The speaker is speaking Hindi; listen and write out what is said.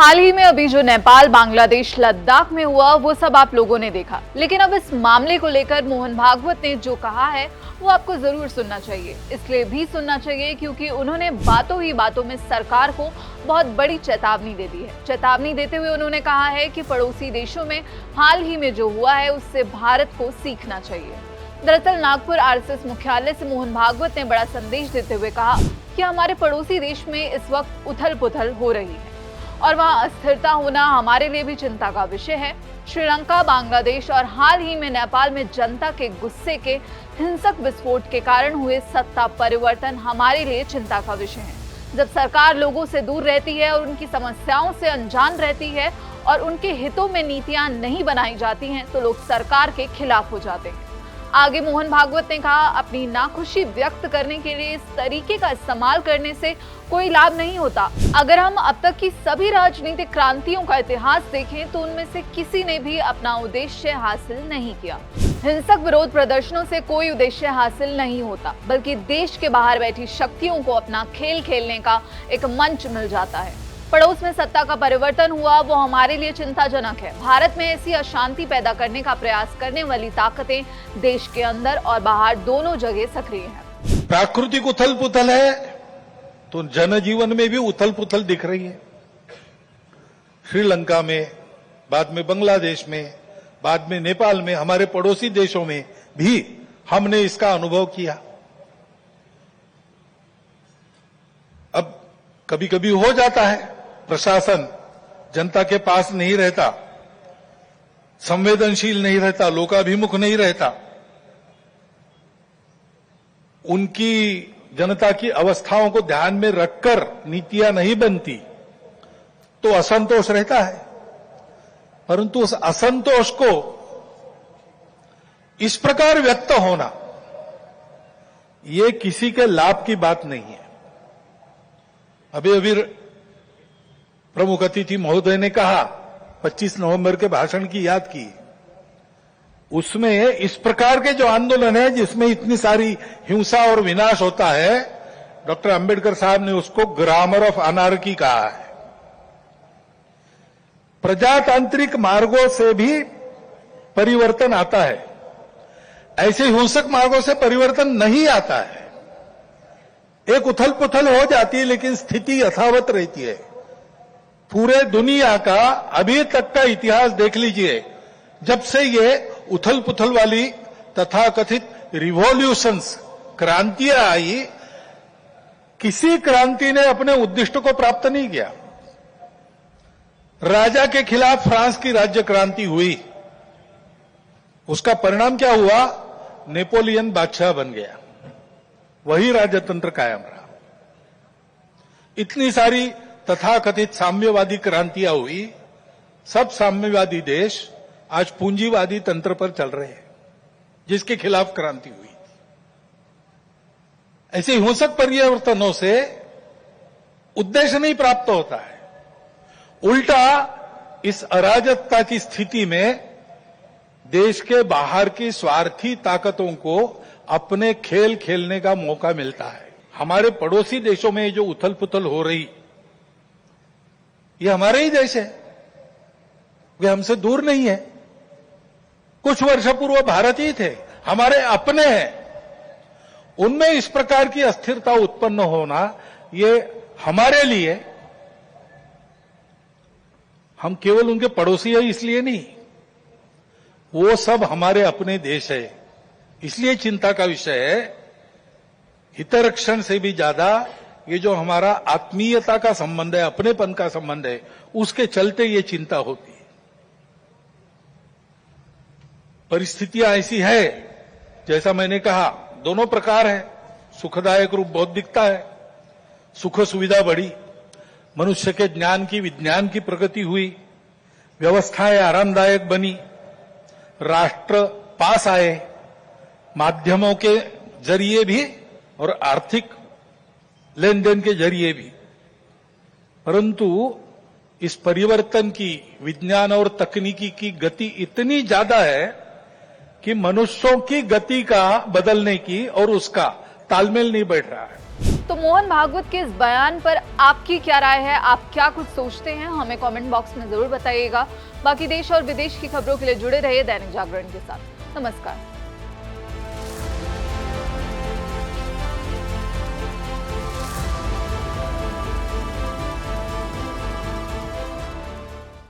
हाल ही में अभी जो नेपाल, बांग्लादेश, लद्दाख में हुआ वो सब आप लोगों ने देखा, लेकिन अब इस मामले को लेकर मोहन भागवत ने जो कहा है वो आपको जरूर सुनना चाहिए। इसलिए भी सुनना चाहिए क्योंकि उन्होंने बातों ही बातों में सरकार को बहुत बड़ी चेतावनी दे दी है। चेतावनी देते हुए उन्होंने कहा है कि पड़ोसी देशों में हाल ही में जो हुआ है उससे भारत को सीखना चाहिए। दरअसल नागपुर आरएसएस मुख्यालय से मोहन भागवत ने बड़ा संदेश देते हुए कहा कि हमारे पड़ोसी देश में इस वक्त उथल पुथल हो रही है और वहां अस्थिरता होना हमारे लिए भी चिंता का विषय है। श्रीलंका, बांग्लादेश और हाल ही में नेपाल में जनता के गुस्से के हिंसक विस्फोट के कारण हुए सत्ता परिवर्तन हमारे लिए चिंता का विषय है। जब सरकार लोगों से दूर रहती है और उनकी समस्याओं से अनजान रहती है और उनके हितों में नीतियां नहीं बनाई जाती हैं तो लोग सरकार के खिलाफ हो जाते हैं। आगे मोहन भागवत ने कहा, अपनी नाखुशी व्यक्त करने के लिए इस तरीके का इस्तेमाल करने से कोई लाभ नहीं होता। अगर हम अब तक की सभी राजनीतिक क्रांतियों का इतिहास देखें तो उनमें से किसी ने भी अपना उद्देश्य हासिल नहीं किया। हिंसक विरोध प्रदर्शनों से कोई उद्देश्य हासिल नहीं होता, बल्कि देश के बाहर बैठी शक्तियों को अपना खेल खेलने का एक मंच मिल जाता है। पड़ोस में सत्ता का परिवर्तन हुआ वो हमारे लिए चिंताजनक है। भारत में ऐसी अशांति पैदा करने का प्रयास करने वाली ताकतें देश के अंदर और बाहर दोनों जगह सक्रिय हैं। प्राकृतिक उथल पुथल है तो जनजीवन में भी उथल पुथल दिख रही है। श्रीलंका में, बाद में बांग्लादेश में, बाद में नेपाल में, हमारे पड़ोसी देशों में भी हमने इसका अनुभव किया। अब कभी कभी हो जाता है, प्रशासन जनता के पास नहीं रहता, संवेदनशील नहीं रहता, लोकाभिमुख नहीं रहता, उनकी जनता की अवस्थाओं को ध्यान में रखकर नीतियां नहीं बनती तो असंतोष रहता है। परंतु उस असंतोष को इस प्रकार व्यक्त होना ये किसी के लाभ की बात नहीं है। अभी अभी प्रमुख अतिथि महोदय ने कहा, 25 नवंबर के भाषण की याद की, उसमें इस प्रकार के जो आंदोलन है जिसमें इतनी सारी हिंसा और विनाश होता है, डॉक्टर अंबेडकर साहब ने उसको ग्रामर ऑफ अनार्की कहा है। प्रजातांत्रिक मार्गों से भी परिवर्तन आता है, ऐसे हिंसक मार्गों से परिवर्तन नहीं आता है। एक उथल पुथल हो जाती है लेकिन स्थिति यथावत रहती है। पूरे दुनिया का अभी तक का इतिहास देख लीजिए, जब से ये उथल पुथल वाली तथाकथित रिवॉल्यूशंस, क्रांतियां आई, किसी क्रांति ने अपने उद्दिष्ट को प्राप्त नहीं किया। राजा के खिलाफ फ्रांस की राज्य क्रांति हुई, उसका परिणाम क्या हुआ? नेपोलियन बादशाह बन गया, वही राजतंत्र कायम रहा। इतनी सारी तथाकथित साम्यवादी क्रांतियां हुई, सब साम्यवादी देश आज पूंजीवादी तंत्र पर चल रहे हैं, जिसके खिलाफ क्रांति हुई। ऐसे हिंसक परिवर्तनों से उद्देश्य नहीं प्राप्त होता है, उल्टा इस अराजकता की स्थिति में देश के बाहर की स्वार्थी ताकतों को अपने खेल खेलने का मौका मिलता है। हमारे पड़ोसी देशों में जो उथल पुथल हो रही, ये हमारे ही देश है, वे हमसे दूर नहीं है। कुछ वर्ष पूर्व भारत ही थे, हमारे अपने हैं। उनमें इस प्रकार की अस्थिरता उत्पन्न होना, ये हमारे लिए, हम केवल उनके पड़ोसी हैं इसलिए नहीं, वो सब हमारे अपने देश है, इसलिए चिंता का विषय है। हितरक्षण से भी ज्यादा ये जो हमारा आत्मीयता का संबंध है, अपनेपन का संबंध है, उसके चलते ये चिंता होती है। परिस्थितियां ऐसी है, जैसा मैंने कहा, दोनों प्रकार है। सुखदायक रूप बहुत दिखता है, सुख सुविधा बढ़ी, मनुष्य के ज्ञान की, विज्ञान की प्रगति हुई, व्यवस्थाएं आरामदायक बनी, राष्ट्र पास आए, माध्यमों के जरिए भी और आर्थिक लेन देन के जरिए भी। परंतु इस परिवर्तन की, विज्ञान और तकनीकी की गति इतनी ज्यादा है कि मनुष्यों की गति का बदलने की और उसका तालमेल नहीं बैठ रहा है। तो मोहन भागवत के इस बयान पर आपकी क्या राय है, आप क्या कुछ सोचते हैं, हमें कमेंट बॉक्स में जरूर बताइएगा। बाकी देश और विदेश की खबरों के लिए जुड़े रहिए दैनिक जागरण के साथ। नमस्कार।